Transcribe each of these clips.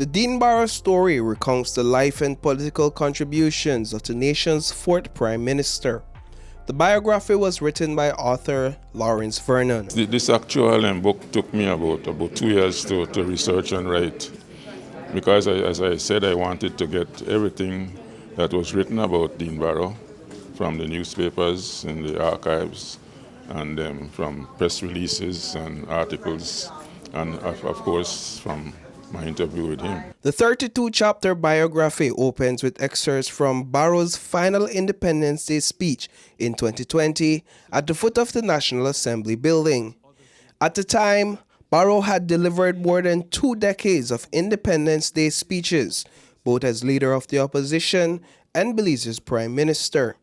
The Dean Barrow Story recounts the life and political contributions of the nation's fourth Prime Minister. The biography was written by author Lawrence Vernon. This actual book took me about 2 years to research and write, because as I said, I wanted to get everything that was written about Dean Barrow from the newspapers and the archives, and from press releases and articles, and of course from my interview with him. The 32-chapter biography opens with excerpts from Barrow's final Independence Day speech in 2020 at the foot of the National Assembly building. At the time, Barrow had delivered more than 2 decades of Independence Day speeches, both as leader of the opposition and Belize's Prime Minister.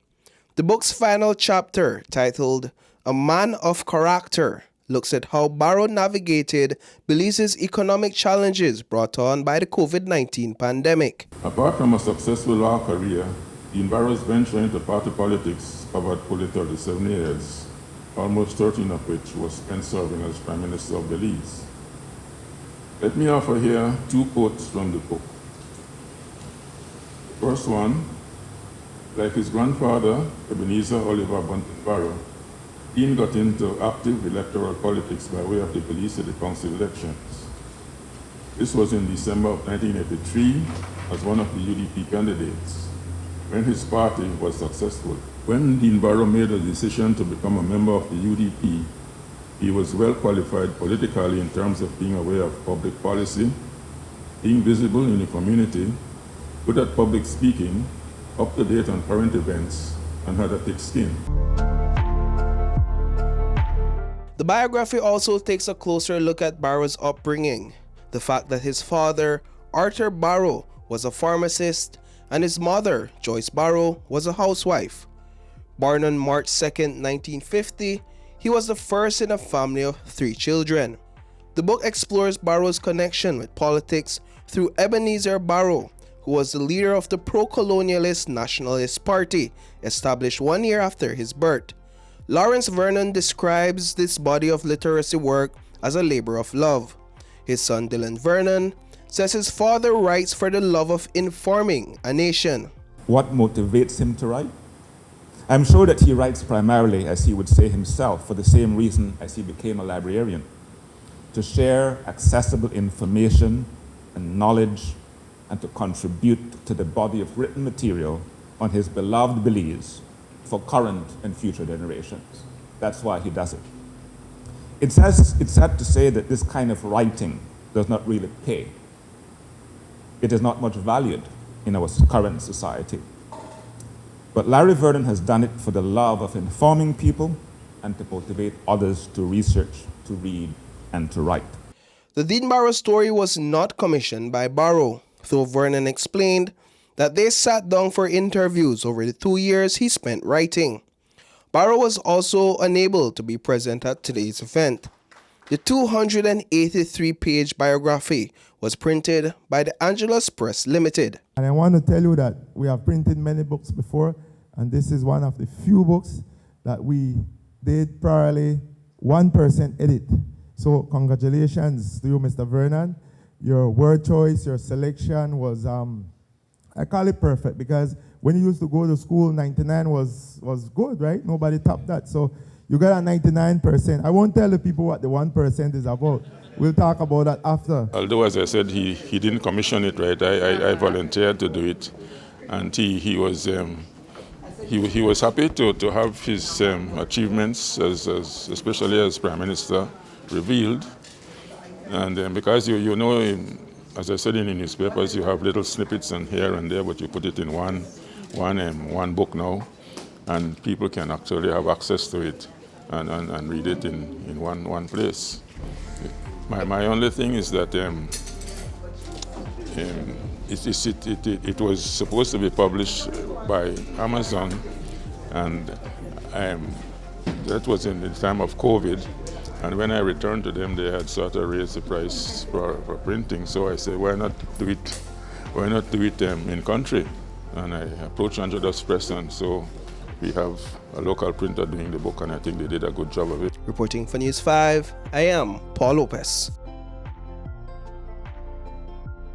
The book's final chapter, titled A Man of Character, looks at how Barrow navigated Belize's economic challenges brought on by the COVID-19 pandemic. Apart from a successful law career, Dean Barrow's venture into party politics covered fully 37 years, almost 13 of which was spent serving as Prime Minister of Belize. Let me offer here 2 quotes from the book. The first one, like his grandfather, Ebenezer Oliver Bunton Barrow, Dean got into active electoral politics by way of the Belize City Council elections. This was in December of 1983 as one of the UDP candidates, when his party was successful. When Dean Barrow made a decision to become a member of the UDP, he was well qualified politically in terms of being aware of public policy, being visible in the community, good at public speaking, up to date on current events, and had a thick skin. The biography also takes a closer look at Barrow's upbringing, the fact that his father, Arthur Barrow, was a pharmacist, and his mother, Joyce Barrow, was a housewife. Born on March 2, 1950, he was the first in a family of 3 children. The book explores Barrow's connection with politics through Ebenezer Barrow, who was the leader of the pro-colonialist Nationalist Party, established 1 year after his birth. Lawrence Vernon describes this body of literacy work as a labor of love. His son Dylan Vernon says his father writes for the love of informing a nation. What motivates him to write? I'm sure that he writes primarily, as he would say himself, for the same reason as he became a librarian, to share accessible information and knowledge and to contribute to the body of written material on his beloved Belize for current and future generations. That's why he does it. It's sad to say that this kind of writing does not really pay. It is not much valued in our current society. But Larry Vernon has done it for the love of informing people and to motivate others to research, to read, and to write. The Dean Barrow Story was not commissioned by Barrow, though Vernon explained that they sat down for interviews over the 2 years he spent writing. Barrow was also unable to be present at today's event. The 283-page biography was printed by the Angelus Press Limited. And I want to tell you that we have printed many books before, and this is one of the few books that we did probably 1% edit. So congratulations to you, Mr. Vernon. Your word choice, your selection was I call it perfect, because when you used to go to school, 99 was good, right? Nobody topped that. So you got a 99%. I won't tell the people what the 1% is about. We'll talk about that after. Although, as I said, he didn't commission it, right? I volunteered to do it, and he was happy to have his achievements, especially as Prime Minister, revealed. And because you know, as I said in the newspapers, you have little snippets and here and there, but you put it in one book now, and people can actually have access to it and read it in one place. My only thing is that it was supposed to be published by Amazon, and that was in the time of COVID. And when I returned to them, they had sort of raised the price for printing. So I said, why not do it in country? And I approached Angelus Press, and so we have a local printer doing the book, and I think they did a good job of it. Reporting for News 5, I am Paul Lopez.